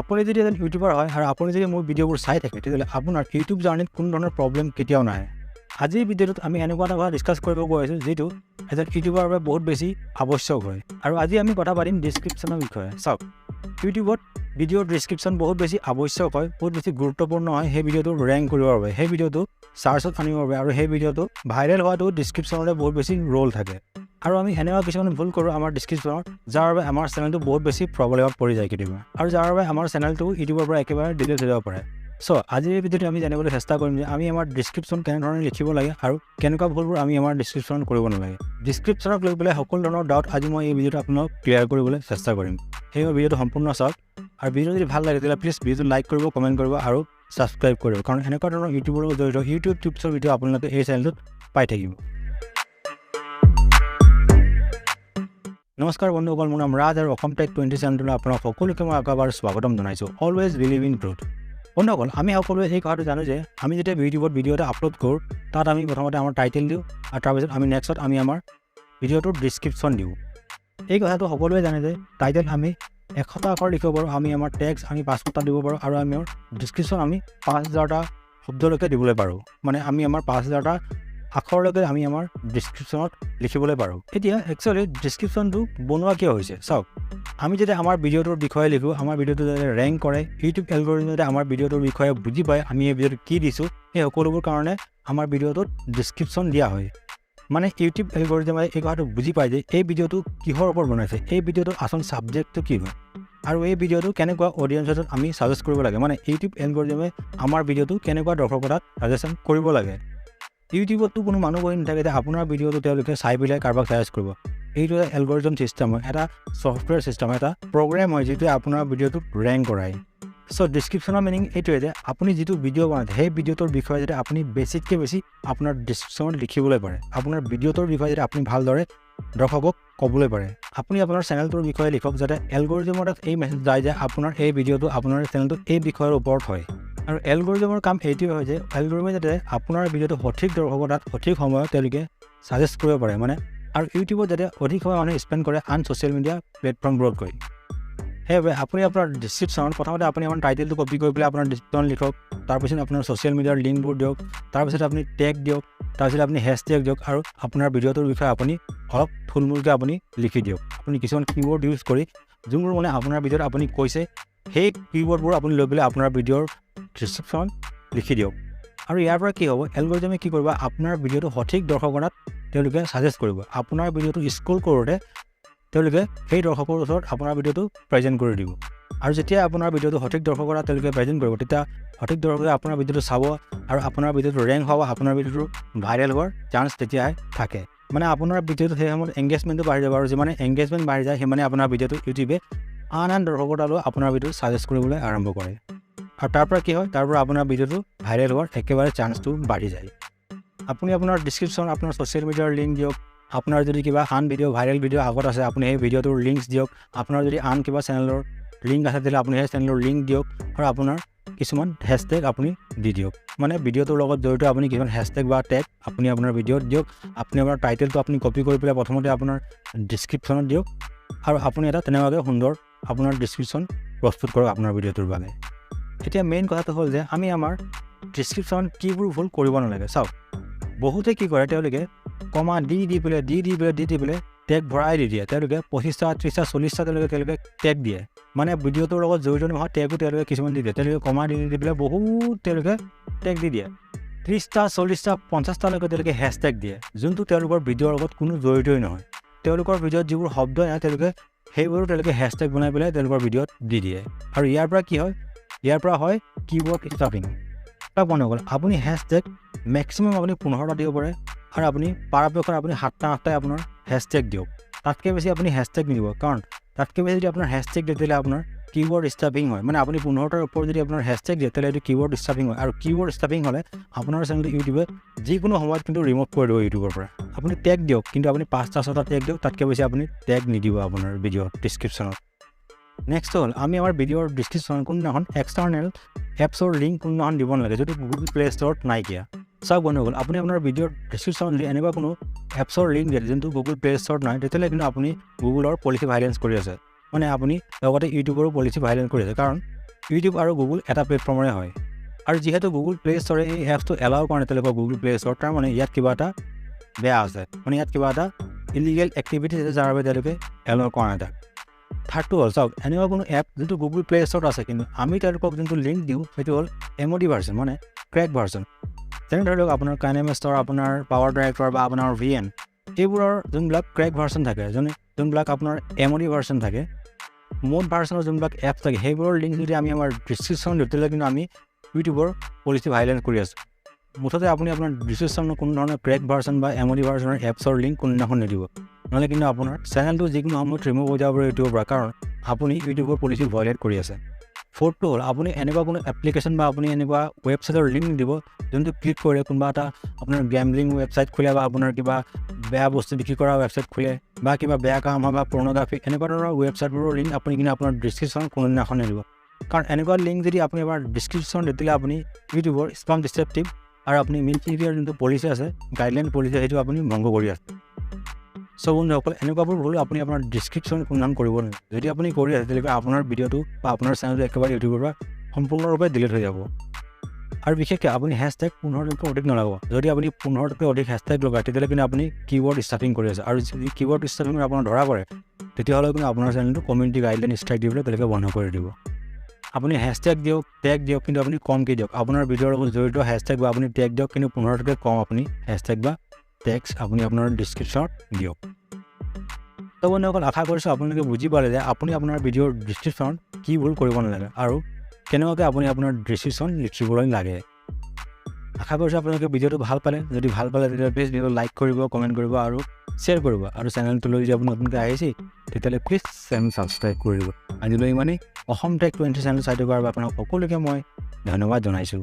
আপুনি যদি এজন ইউটিউবাৰ হয় আৰু আপুনি যদি মোৰ ভিডিঅ'বোৰ চাই থাকে তেতিয়াহ'লে আপোনাৰ ইউটিউব জাৰ্নিত কোনো ধৰণৰ প্ৰব্লেম কেতিয়াও নাহে। আজিৰ ভিডিঅ'টোত আমি এনেকুৱা এটা কথা ডিছকাছ কৰিব গৈ আছোঁ যিটো এজন ইউটিউবাৰৰ বাবে বহুত বেছি আৱশ্যক হয়। আৰু আজি আমি কথা পাতিম ডিছক্ৰিপশ্যনৰ বিষয়ে। চাওক, ইউটিউবত ভিডিঅ'ৰ ডিছক্ৰিপশ্যন বহুত বেছি আৱশ্যক হয়, বহুত বেছি গুৰুত্বপূৰ্ণ হয় সেই ভিডিঅ'টো ৰেংক কৰিবৰ বাবে, সেই ভিডিঅ'টো চাৰ্চত আনিবৰ বাবে আৰু সেই ভিডিঅ'টো ভাইৰেল হোৱাটো ডিছক্ৰিপশ্যনতে বহুত বেছি ৰোল থাকে। আৰু আমি এনেকুৱা কিছুমান ভুল কৰোঁ আমাৰ ডিছক্ৰিপশ্যনত, যাৰ বাবে আমাৰ চেনেলটো বহুত বেছি প্ৰব্লেমত পৰি যায় কেতিয়াবা, আৰু যাৰ বাবে আমাৰ চেনেলটো ইউটিউবৰ পৰা একেবাৰে ডিলিট হৈ যাব পাৰে। আজিৰ এই ভিডিঅ'টো আমি জানিবলৈ চেষ্টা কৰিম যে আমি আমাৰ ডিছক্ৰিপশ্যন কেনেধৰণে লিখিব লাগে আৰু কেনেকুৱা ভুলবোৰ আমি আমাৰ ডিছক্ৰিপশ্যনত কৰিব নালাগে। ডিছক্ৰিপশ্যনক লৈ পেলাই সকলো ধৰণৰ ডাউট আজি মই এই ভিডিঅ'টো আপোনাক ক্লিয়াৰ কৰিবলৈ চেষ্টা কৰিম। সেইবাবে ভিডিঅ'টো সম্পূৰ্ণ চাওক, আৰু ভিডিঅ' যদি ভাল লাগে তেতিয়াহ'লে প্লিজ ভিডিঅ'টো লাইক কৰিব, কমেণ্ট কৰিব আৰু ছাবস্ক্ৰাইব কৰিব, কাৰণ এনেকুৱা ধৰণৰ ইউটিউবৰ লগত জড়িত ইউটিউব টিপছৰ ভিডিঅ' আপোনালোকে এই চেনেলটোত পাই থাকিব। নমস্কাৰ বন্ধুসকল, মোৰ নাম ৰাজ আৰু অসম টেক 20 চেনেলটোলৈ আপোনাক সকলোকে মই আকৌ এবাৰ স্বাগতম জনাইছোঁ। Always believe in truth. বন্ধুসকল, আমি সকলোৱে এই কথাটো জানো যে আমি যেতিয়া ইউটিউবত ভিডিঅ' এটা আপলোড কৰোঁ তাত আমি প্ৰথমতে আমাৰ টাইটেল দিওঁ আৰু তাৰপিছত আমি নেক্সটত আমি আমাৰ ভিডিঅ'টোৰ ডিছক্ৰিপশ্যন দিওঁ। এই কথাটো সকলোৱে জানে যে টাইটেল আমি 100টা আখৰ লিখিব পাৰোঁ, আমি আমাৰ টেক্সট আমি 500টা দিব পাৰোঁ আৰু আমাৰ ডিছক্ৰিপশ্যন আমি 5000টা শব্দলৈকে দিবলৈ পাৰোঁ। মানে আমি আমাৰ 5000টা আখৰলৈকে আমি আমাৰ ডিছক্ৰিপশ্যনত লিখিবলৈ পাৰোঁ। এতিয়া একচুৱেলি ডিছক্ৰিপশ্যনটো বনোৱা কিয় হৈছে? চাওক, আমি যেতিয়া আমাৰ ভিডিঅ'টোৰ বিষয়ে লিখোঁ, আমাৰ ভিডিঅ'টো যাতে ৰেংক কৰে, ইউটিউব এলগৰিথমে যাতে আমাৰ ভিডিঅ'টোৰ বিষয়ে বুজি পায় আমি এই ভিডিঅ'টো কি দিছোঁ, সেই সকলোবোৰ কাৰণে আমাৰ ভিডিঅ'টোত ডিছক্ৰিপশ্যন দিয়া হয়। মানে ইউটিউব এলগৰিথমে এই কথাটো বুজি পায় যে এই ভিডিঅ'টো কিহৰ ওপৰত বনাইছে, এই ভিডিঅ'টোৰ আচল ছাবজেক্টটো কি হয়, আৰু এই ভিডিঅ'টো কেনেকুৱা অডিয়েঞ্চত আমি ছাজেষ্ট কৰিব লাগে। মানে ইউটিউব এলগৰিথমে আমাৰ ভিডিঅ'টো কেনেকুৱা দৰ্শকৰ তাত ছাজেশ্যন কৰিব লাগে। ইউটিউবততো কোনো মানুহ বহি নাথাকে যে আপোনাৰ ভিডিঅ'টো তেওঁলোকে চাই পেলাই কাৰোবাক ছাজেষ্ট কৰিব। এইটো এটা এলগৰিথম ছিষ্টেম হয়, এটা ছফ্টৱেৰ ছিষ্টেম, এটা প্ৰগ্ৰেম হয় যিটোৱে আপোনাৰ ভিডিঅ'টোক ৰেংক কৰায়। ডিছক্ৰিপশ্যনৰ মিনিং এইটোৱে যে আপুনি যিটো ভিডিঅ' বনাইছে সেই ভিডিঅ'টোৰ বিষয়ে যাতে আপুনি বেছিতকৈ বেছি আপোনাৰ ডিছক্ৰিপশ্যনত লিখিবলৈ পাৰে, আপোনাৰ ভিডিঅ'টোৰ বিষয়ে যাতে আপুনি ভালদৰে দৰ্শকক ক'বলৈ পাৰে। আপুনি আপোনাৰ চেনেলটোৰ বিষয়ে লিখক যাতে এলগৰিথমৰ তাত এই মেছেজ যায় যে আপোনাৰ এই ভিডিঅ'টো আপোনাৰ চেনেলটো এই বিষয়ৰ ওপৰত হয়। আৰু এলগৰিথমৰ কাম এইটোৱে হয় যে এলগৰিথমে যাতে আপোনাৰ ভিডিঅ'টো সঠিক দৰ্শকৰ তাত সঠিক সময়ত তেওঁলোকে ছাজেষ্ট কৰিব পাৰে, মানে আৰু ইউটিউবত যাতে অধিক সময় মানুহে স্পেণ্ড কৰে আন ছ'চিয়েল মিডিয়া প্লেটফৰ্মবোৰতকৈ। সেইবাবে আপুনি আপোনাৰ ডিছক্ৰিপশ্যনত প্ৰথমতে আপুনি আপোনাৰ টাইটেলটো কপি কৰি পেলাই আপোনাৰ ডিছক্ৰিপশ্যন লিখক, তাৰপিছত আপোনাৰ ছ'চিয়েল মিডিয়াৰ লিংকবোৰ দিয়ক, তাৰপিছত আপুনি টেগ দিয়ক, তাৰপিছত আপুনি হেছটেগ দিয়ক, আৰু আপোনাৰ ভিডিঅ'টোৰ বিষয়ে আপুনি অলপ থুলমূলকৈ আপুনি লিখি দিয়ক। আপুনি কিছুমান কিৱৰ্ড ইউজ কৰি যোনবোৰ মানে আপোনাৰ ভিডিঅ'ত আপুনি কৈছে সেই কিৱৰ্ডবোৰ আপুনি লৈ পেলাই আপোনাৰ ভিডিঅ'ৰ ডিছক্ৰিপশ্যন লিখি দিয়ক। আৰু ইয়াৰ পৰা কি হ'ব, এলগৰিথমে কি কৰিব, আপোনাৰ ভিডিঅ'টো সঠিক দৰ্শকৰ তাত তেওঁলোকে ছাজেষ্ট কৰিব। আপোনাৰ ভিডিঅ'টো স্ক্ৰল কৰোঁতে তেওঁলোকে সেই দৰ্শকৰ ওচৰত আপোনাৰ ভিডিঅ'টো প্ৰেজেণ্ট কৰি দিব, আৰু যেতিয়া আপোনাৰ ভিডিঅ'টো সঠিক দৰ্শকৰ তাত তেওঁলোকে প্ৰেজেণ্ট কৰিব তেতিয়া সঠিক দৰ্শকে আপোনাৰ ভিডিঅ'টো চাব আৰু আপোনাৰ ভিডিঅ'টো ৰেংক হ'ব, আপোনাৰ ভিডিঅ'টো ভাইৰেল হোৱাৰ চান্স তেতিয়াহে থাকে। মানে আপোনাৰ ভিডিঅ'টো সেই সময়ত এংগেজমেণ্টটো বাঢ়ি যাব, আৰু যিমানে এংগেজমেণ্ট বাঢ়ি যায় সিমানে আপোনাৰ ভিডিঅ'টো ইউটিউবে আন দৰ্শকৰ তালৈ আপোনাৰ ভিডিঅ'টো ছাজেষ্ট কৰিবলৈ আৰম্ভ কৰে, আৰু তাৰ পৰা কি হয়, তাৰ পৰা আপোনাৰ ভিডিঅ'টো ভাইৰেল হোৱাৰ একেবাৰে চান্সটো বাঢ়ি যায়। আপুনি আপোনাৰ ডিছক্ৰিপশ্যন আপোনাৰ ছ'চিয়েল মিডিয়াৰ লিংক দিয়ক, আপোনাৰ যদি কিবা আন ভিডিঅ' ভাইৰেল ভিডিঅ' আগত আছে আপুনি সেই ভিডিঅ'টোৰ লিংকছ দিয়ক, আপোনাৰ যদি আন কিবা চেনেলৰ লিংক আছে তেতিয়াহ'লে আপুনি সেই চেনেলৰ লিংক দিয়ক, আৰু আপোনাৰ কিছুমান হেছটেগ আপুনি দি দিয়ক। মানে ভিডিঅ'টোৰ লগত জড়িত আপুনি কিছুমান হেছটেগ বা টেগ আপুনি আপোনাৰ ভিডিঅ'ত দিয়ক। আপুনি আপোনাৰ টাইটেলটো আপুনি কপি কৰি পেলাই প্ৰথমতে আপোনাৰ ডিছক্ৰিপশ্যনত দিয়ক, আৰু আপুনি এটা তেনেকুৱাকৈ সুন্দৰ আপোনাৰ ডিছক্ৰিপশ্যন প্ৰস্তুত কৰক আপোনাৰ ভিডিঅ'টোৰ বাবে। এতিয়া মেইন কথাটো হ'ল যে আমি আমাৰ ডিছক্ৰিপশ্যন কিবোৰ ভুল কৰিব নালাগে। চাওক, বহুতে কি কৰে, তেওঁলোকে কমা দি পেলাই টেগ ভৰাই দি দিয়ে। তেওঁলোকে 25টা 30টা 40টা তেওঁলোকে টেগ দিয়ে, মানে ভিডিঅ'টোৰ লগত জড়িত নোহোৱা টেগো তেওঁলোকে কিছুমান দি দিয়ে। তেওঁলোকে কমা দি পেলাই বহুত তেওঁলোকে টেগ দি দিয়ে, 30টা 40টা 50টালৈকে তেওঁলোকে হেছটেগ দিয়ে, যোনটো তেওঁলোকৰ ভিডিঅ'ৰ লগত কোনো জড়িতই নহয়। তেওঁলোকৰ ভিডিঅ'ত যিবোৰ শব্দ নাই তেওঁলোকে সেইবোৰো তেওঁলোকে হেছটেগ বনাই পেলাই তেওঁলোকৰ ভিডিঅ'ত দি দিয়ে, আৰু ইয়াৰ পৰা কি হয়, ইয়াৰ পৰা হয় কিৱৰ্ড ষ্টাফিং। তাক মনে গ'ল আপুনি হেছটেগ মেক্সিমাম আপুনি 15টা দিব পাৰে, আৰু আপুনি পৰাপক্ষত আপুনি 7টা 8টাই আপোনাৰ হেছটেগ দিয়ক। তাতকৈ বেছি আপুনি হেছটেগ নিদিব, কাৰণ তাতকৈ বেছি যদি আপোনাৰ হেছটেগ দিয়ে তেতিয়াহ'লে আপোনাৰ কিৱৰ্ড ষ্টাফিং হয়। মানে আপুনি 15টাৰ ওপৰত যদি আপোনাৰ হেছটেগ দিয়ে তেতিয়াহ'লে এইটো কিৱৰ্ড ষ্টাফিং হয়, আৰু কিৱৰ্ড ষ্টাফিং হ'লে আপোনাৰ চেনেলটো ইউটিউবে যিকোনো সময়ত কিন্তু ৰিমুভ কৰি দিব ইউটিউবৰ পৰা। আপুনি টেগ দিয়ক, কিন্তু আপুনি 5টা 6টা টেগ দিয়ক, তাতকৈ বেছি আপুনি টেগ নিদিব আপোনাৰ ভিডিঅ'ৰ ডিছক্ৰিপশ্যনত। নেক্সট হ'ল আমি আমাৰ ভিডিঅ'ৰ ডিছক্ৰিপশ্যনত কোনদিনাখন এক্সটাৰ্নেল এপছৰ লিংক কোনদিনাখন দিব নালাগে, যিটো গুগল প্লে ষ্ট'ৰত নাইকিয়া। চাওক বন্ধুসকল, আপুনি আপোনাৰ ভিডিঅ'ৰ ডিছক্ৰিপশ্যনত যদি এনেকুৱা কোনো এপছৰ লিংক দিয়ে যোনটো গুগল প্লে ষ্ট'ৰত নাই, তেতিয়াহ'লে কিন্তু আপুনি গুগলৰ পলিচি ভাইলেঞ্চ কৰি আছে, মানে আপুনি লগতে ইউটিউবৰো পলিচি ভাইলেঞ্চ কৰি আছে। কাৰণ ইউটিউব আৰু গুগল এটা প্লেটফৰ্মৰে হয় আৰু যিহেতু গুগল প্লে ষ্টৰে এই এপছটো এলাউ কৰা নাই তেওঁলোকৰ গুগল প্লে ষ্টৰ তাৰ মানে ইয়াত কিবা এটা বেয়া আছে মানে ইয়াত কিবা এটা ইলিগেল এক্টিভিটিজ আছে যাৰ বাবে তেওঁলোকে এলাউ কৰা নাই তাক থাৰ্ডটো হ'ল চাওক এনেকুৱা কোনো এপ যোনটো গুগল প্লে ষ্টৰত আছে কিন্তু আমি তেওঁলোকক যোনটো লিংক দিওঁ সেইটো হ'ল MOD ভাৰ্জন মানে ক্ৰেক ভাৰ্জন যেনে ধৰি লওক আপোনাৰ কাইনেমেষ্টৰ আপোনাৰ পাৱাৰ ডাইৰেক্টৰ বা আপোনাৰ VN এইবোৰৰ যোনবিলাক ক্ৰেক ভাৰ্জন থাকে যোনবিলাক আপোনাৰ MOD ভাৰ্জন থাকে মোড ভাৰ্জনৰ যোনবিলাক এপছ থাকে সেইবোৰৰ লিংক যদি আমি আমাৰ ডিছক্ৰিপশ্যন দিওঁ তেতিয়াহ'লে কিন্তু আমি ইউটিউবৰ পলিচি ভাইলেট কৰি আছোঁ মুঠতে আপুনি আপোনাৰ ডিছক্ৰিপশ্যনত কোনো ধৰণৰ ক্ৰেক ভাৰ্জন বা MOD ভাৰ্জনৰ এপছৰ লিংক কোনোদিনাখন নিদিব নহ'লে কিন্তু আপোনাৰ চেনেলটো যিকোনো সময়ত ৰিমুভ হৈ যাব পাৰে ইউটিউবৰ পৰা কাৰণ আপুনি ইউটিউবৰ পলিচি ভাইলেট কৰি আছে ফ'ৰ্থটো হ'ল আপুনি এনেকুৱা কোনো এপ্লিকেশ্যন বা আপুনি এনেকুৱা ৱেবছাইটৰ লিংক দিব যোনটো ক্লিক কৰিলে কোনোবা এটা আপোনাৰ গেমলিং ৱেবছাইট খোলে বা আপোনাৰ কিবা বেয়া বস্তু বিক্ৰী কৰা ৱেবছাইট খোলে বা কিবা বেয়া কাম হয় বা পৰ্ণগ্ৰাফি এনেকুৱা ধৰণৰ ৱেবছাইটবোৰৰ লিংক আপুনি কিন্তু আপোনাৰ ডিছক্ৰিপশ্যনত কোনোদিনাখন নিদিব কাৰণ এনেকুৱা লিংক যদি আপুনি এবাৰ ডিছক্ৰিপশ্যন দিলে আপুনি ইউটিউবৰ স্পাম ডিচেপ্টিভ আৰু আপুনি মিনচিভিয়াৰ যোনটো পলিচি আছে গাইডলাইন পলিচি সেইটো আপুনি ভংগ কৰি আছে চ' বন্ধুসকল এনেকুৱাবোৰ ভুল আপুনি আপোনাৰ ডিছক্ৰিপশ্যন কোনোদিনাখন কৰিব নোৱাৰে যদি আপুনি কৰি আছে তেতিয়াহ'লে আপোনাৰ ভিডিঅ'টো বা আপোনাৰ চেনেলটো একেবাৰে ইউটিউবৰ পৰা সম্পূৰ্ণৰূপে ডিলিট হৈ যাব আৰু বিশেষকৈ আপুনি হেছটেগ 15টাতকৈ অধিক নলগাব যদি আপুনি 15টাতকৈ অধিক হেছটেগ লগায় তেতিয়াহ'লে কিন্তু আপুনি কিৱৰ্ড ষ্টাফিং কৰি আছে আৰু যদি কিৱৰ্ড ষ্টাফিং আপোনাৰ ধৰা পৰে তেতিয়াহ'লে কিন্তু আপোনাৰ চেনেলটো কমিউনিটি গাইডলাইন ষ্ট্ৰাইক দিবলৈ তেওঁলোকে বন্ধ কৰি দিব আপুনি হেছটেগ দিয়ক টেগ দিয়ক কিন্তু আপুনি কমকৈ দিয়ক আপোনাৰ ভিডিঅ'ৰ লগত জড়িত হেছটেগ বা আপুনি টেগ দিয়ক কিন্তু 15টাতকৈ কম আপুনি হেছটেগ বা টেগছ আপুনি আপোনাৰ ডিছক্ৰিপশ্যনত দিয়ক তো বন্ধুসকল আশা কৰিছোঁ আপোনালোকে বুজি পালে যে আপুনি আপোনাৰ ভিডিঅ'ৰ ডিছক্ৰিপশ্যনত কি ভুল কৰিব নালাগে আৰু কেনেকুৱাকৈ আপুনি আপোনাৰ ডিছক্ৰিপশ্যন লিখিবলৈ লাগে আশা কৰিছোঁ আপোনালোকে ভিডিঅ'টো ভাল পালে যদি ভাল পালে তেতিয়াহ'লে প্লিজ ভিডিঅ'টো লাইক কৰিব কমেণ্ট কৰিব আৰু শ্বেয়াৰ কৰিব আৰু চেনেলটোলৈ যদি আপুনি নতুনকৈ আহিছে তেতিয়াহ'লে প্লিজ চেনেল ছাবস্ক্ৰাইব কৰিব আজিলৈ ইমানেই অসম টেক 20 চেনেল চাই থকাৰ বাবে আপোনাক সকলোকে মই ধন্যবাদ জনাইছোঁ